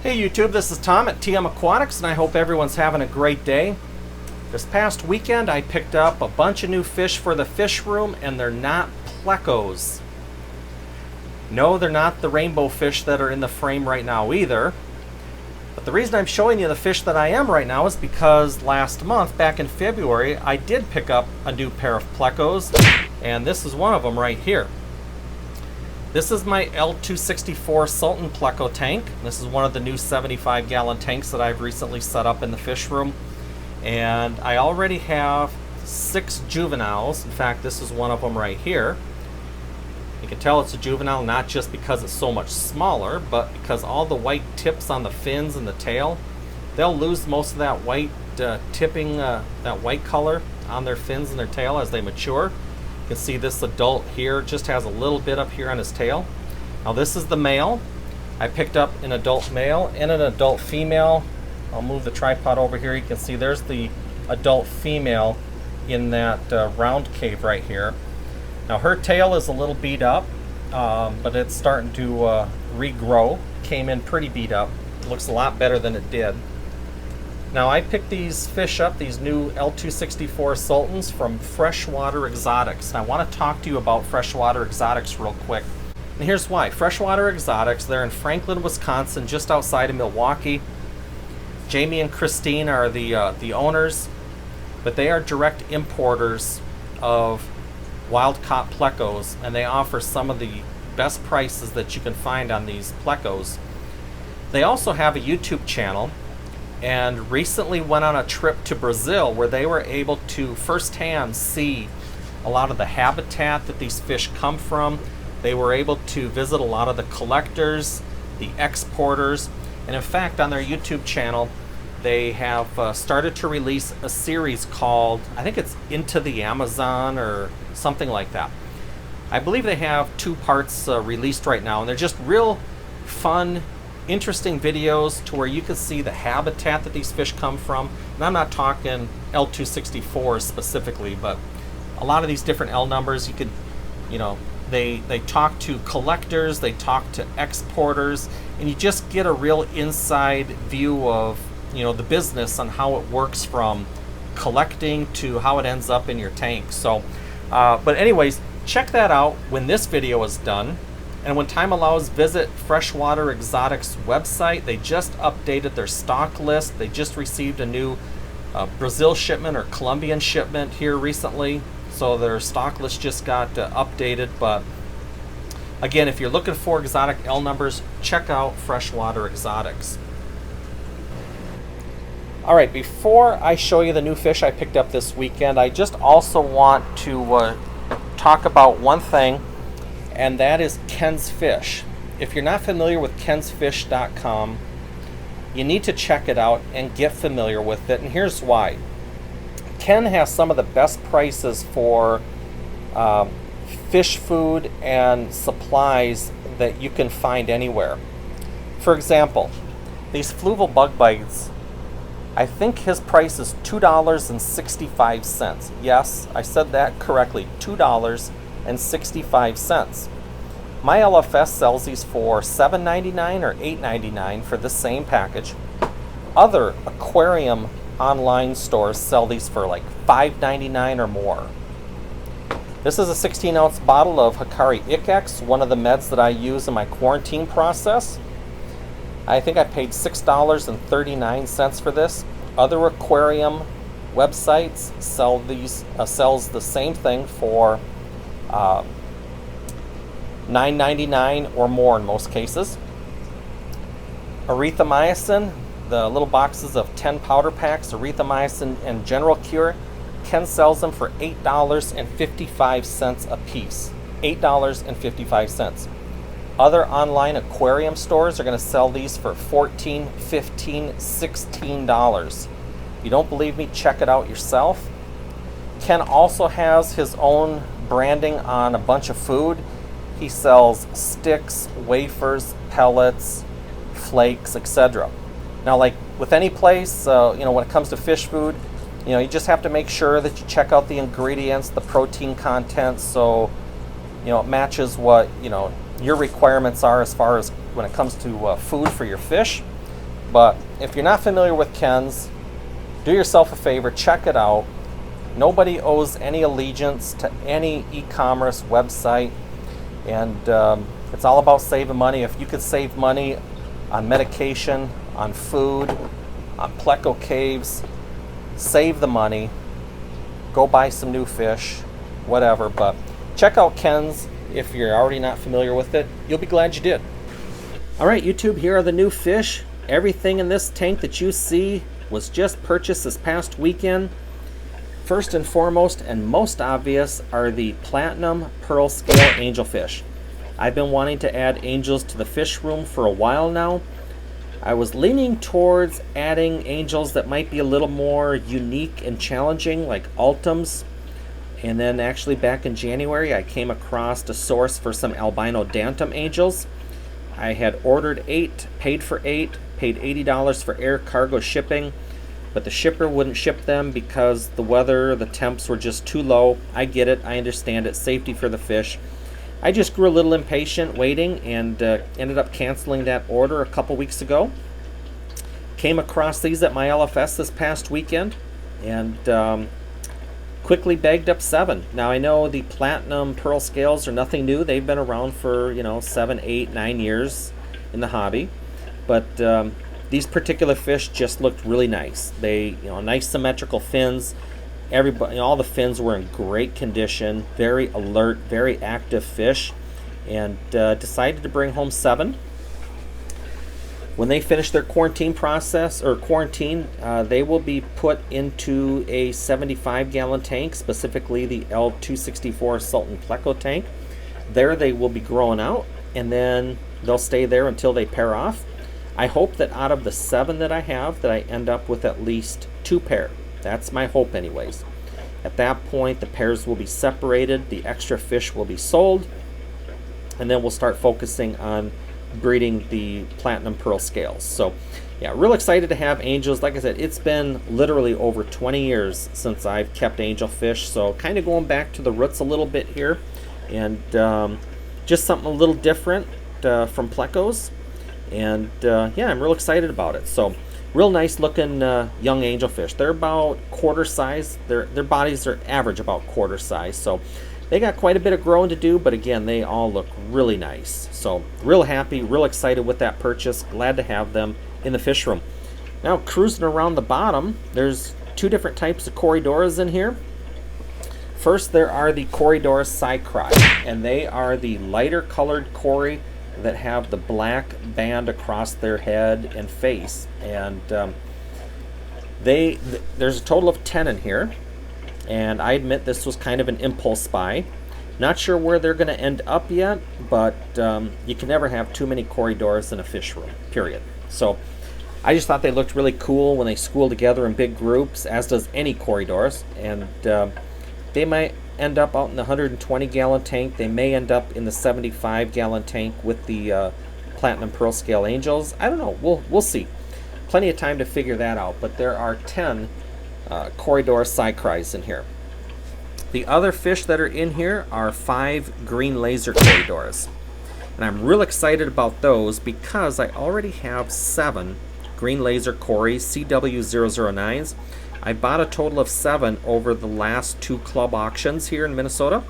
Hey YouTube, this is Tom at TM Aquatics, and I hope everyone's having a great day. This past weekend I picked up a bunch of new fish for the fish room, and they're not Plecos. No, they're not the rainbow fish that are in the frame right now either. But the reason I'm showing you the fish that I am right now is because last month, back in February, I did pick up a new pair of Plecos, and this is one of them right here. This is my L264 Sultan Pleco tank. This is one of the new 75-gallon tanks that I've recently set up in the fish room. And I already have 6 juveniles. In fact, this is one of them right here. You can tell it's a juvenile not just because it's so much smaller, but because all the white tips on the fins and the tail, they'll lose most of that white tipping, that white color on their fins and their tail as they mature. You can see this adult here just has a little bit up here on his tail. Now this is the male. I picked up an adult male and an adult female. I'll move the tripod over here. You can see there's the adult female in that round cave right here. Now her tail is a little beat up, but it's starting to regrow. Came in pretty beat up. Looks a lot better than it did. Now I picked these fish up, these new L264 Sultans, from Freshwater Exotics. And I want to talk to you about Freshwater Exotics real quick. And here's why. Freshwater Exotics, they're in Franklin, Wisconsin, just outside of Milwaukee. Jamie and Christine are the owners, but they are direct importers of wild-caught Plecos, and they offer some of the best prices that you can find on these Plecos. They also have a YouTube channel, and recently went on a trip to Brazil where they were able to firsthand see a lot of the habitat that these fish come from. They were able to visit a lot of the collectors, the exporters, and in fact on their YouTube channel they have started to release a series called, I think it's Into the Amazon or something like that. I believe they have 2 parts released right now, and they're just real fun, interesting videos to where you can see the habitat that these fish come from. And I'm not talking L264 specifically, but a lot of these different L numbers, you could, you know, they talk to collectors, they talk to exporters, and you just get a real inside view of, you know, the business on how it works from collecting to how it ends up in your tank. So, but anyways, check that out when this video is done. And when time allows, visit Freshwater Exotics website. They just updated their stock list. They just received a new Brazil shipment or Colombian shipment here recently. So their stock list just got updated. But again, if you're looking for exotic L numbers, check out Freshwater Exotics. All right, before I show you the new fish I picked up this weekend, I just also want to talk about one thing, and that is Ken's Fish. If you're not familiar with kensfish.com, you need to check it out and get familiar with it, and here's why. Ken has some of the best prices for fish food and supplies that you can find anywhere. For example, these fluval bug bites, I think his price is $2.65. Yes, I said that correctly, $2.65. My LFS sells these for $7.99 or $8.99 for the same package. Other aquarium online stores sell these for like $5.99 or more. This is a 16-ounce bottle of Hikari Icex, one of the meds that I use in my quarantine process. I think I paid $6.39 for this. Other aquarium websites sell these, sells the same thing for $9.99 or more in most cases. Erythromycin, the little boxes of 10 powder packs, erythromycin and General Cure, Ken sells them for $8.55 a piece. $8.55. Other online aquarium stores are going to sell these for $14, $15, $16. If you don't believe me, check it out yourself. Ken also has his own branding on a bunch of food. He sells sticks, wafers, pellets, flakes, etc. Now, like with any place, you know, when it comes to fish food, you know, you just have to make sure that you check out the ingredients, the protein content, so, you know, it matches what, you know, your requirements are as far as when it comes to food for your fish. But if you're not familiar with Ken's, do yourself a favor, check it out. Nobody owes any allegiance to any e-commerce website, and it's all about saving money. If you could save money on medication, on food, on Pleco caves, save the money, go buy some new fish, whatever. But check out Ken's if you're already not familiar with it. You'll be glad you did. All right, YouTube, here are the new fish. Everything in this tank that you see was just purchased this past weekend. First and foremost and most obvious are the platinum pearl scale angelfish. I've been wanting to add angels to the fish room for a while now. I was leaning towards adding angels that might be a little more unique and challenging, like ultams. And then actually back in January, I came across a source for some albino dantum angels. I had ordered 8, paid for 8, paid $80 for air cargo shipping, but the shipper wouldn't ship them because the weather, the temps were just too low. I get it, I understand it, safety for the fish. I just grew a little impatient waiting and ended up canceling that order a couple weeks ago. Came across these at my LFS this past weekend and quickly bagged up 7. Now I know the platinum pearl scales are nothing new. They've been around for 7, 8, 9 years in the hobby, but these particular fish just looked really nice. They nice symmetrical fins. Everybody, all the fins were in great condition, very alert, very active fish, and decided to bring home 7. When they finish their quarantine process or quarantine, they will be put into a 75-gallon tank, specifically the L264 Sultan Pleco tank. There they will be growing out, and then they'll stay there until they pair off. I hope that out of the 7 that I have, that I end up with at least 2 pair. That's my hope anyways. At that point, the pairs will be separated, the extra fish will be sold, and then we'll start focusing on breeding the platinum pearl scales. So yeah, real excited to have angels. Like I said, it's been literally over 20 years since I've kept angelfish, so kind of going back to the roots a little bit here, and just something a little different from Plecos, and yeah, I'm real excited about it. So real nice looking young angelfish. They're about quarter size. Their bodies are average about quarter size, so they got quite a bit of growing to do, but again, they all look really nice. So real happy, real excited with that purchase. Glad to have them in the fish room. Now cruising around the bottom, there's 2 different types of Corydoras in here. First, there are the Corydoras sychri, and they are the lighter colored cory that have the black band across their head and face. And there's a total of 10 in here. And I admit this was kind of an impulse buy. Not sure where they're going to end up yet, but you can never have too many Corydoras in a fish room, period. So I just thought they looked really cool when they school together in big groups, as does any Corydoras. And they might end up out in the 120-gallon tank. They may end up in the 75-gallon tank with the platinum pearl scale angels. I don't know. We'll see. Plenty of time to figure that out. But there are 10 Corydoras sychris in here. The other fish that are in here are 5 Green Laser Corydoras, and I'm real excited about those because I already have 7 Green Laser Cory CW009s. I bought a total of 7 over the last 2 club auctions here in Minnesota,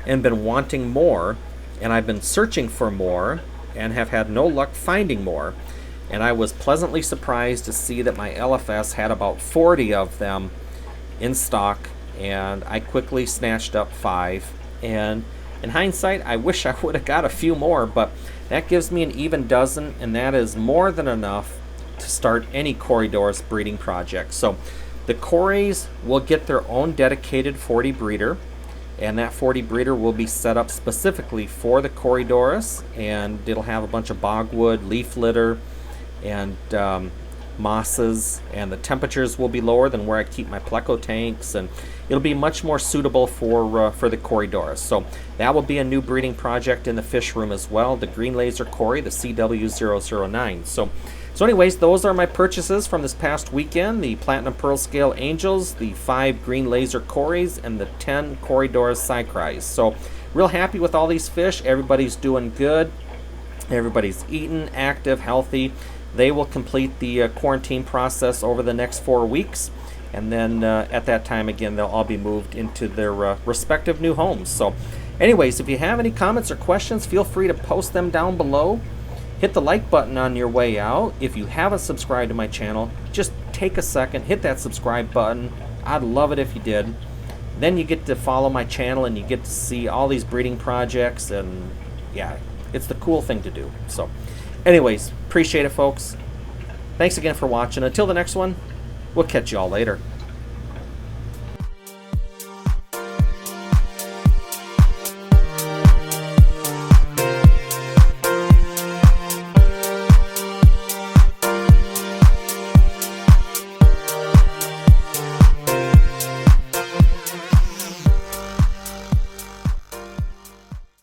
and been wanting more, and I've been searching for more and have had no luck finding more. And I was pleasantly surprised to see that my LFS had about 40 of them in stock, and I quickly snatched up 5. And in hindsight, I wish I would have got a few more, but that gives me an even dozen, and that is more than enough to start any Corydoras breeding project. So the Corys will get their own dedicated 40 breeder, and that 40 breeder will be set up specifically for the Corydoras, and it'll have a bunch of bogwood, leaf litter, and mosses, and the temperatures will be lower than where I keep my Pleco tanks, and it'll be much more suitable for the Corydoras. So that will be a new breeding project in the fish room as well, the Green Laser Cory, the CW009. So anyways, those are my purchases from this past weekend: the Platinum Pearl Scale Angels, the 5 Green Laser Corys, and the 10 Corydoras sychris. So real happy with all these fish. Everybody's doing good. Everybody's eating, active, healthy. They will complete the quarantine process over the next 4 weeks, and then at that time again they'll all be moved into their respective new homes. So anyways, if you have any comments or questions, feel free to post them down below. Hit the like button on your way out. If you haven't subscribed to my channel, just take a second, hit that subscribe button. I'd love it if you did. Then you get to follow my channel and you get to see all these breeding projects, and yeah, it's the cool thing to do. So anyways, appreciate it, folks. Thanks again for watching. Until the next one, we'll catch you all later.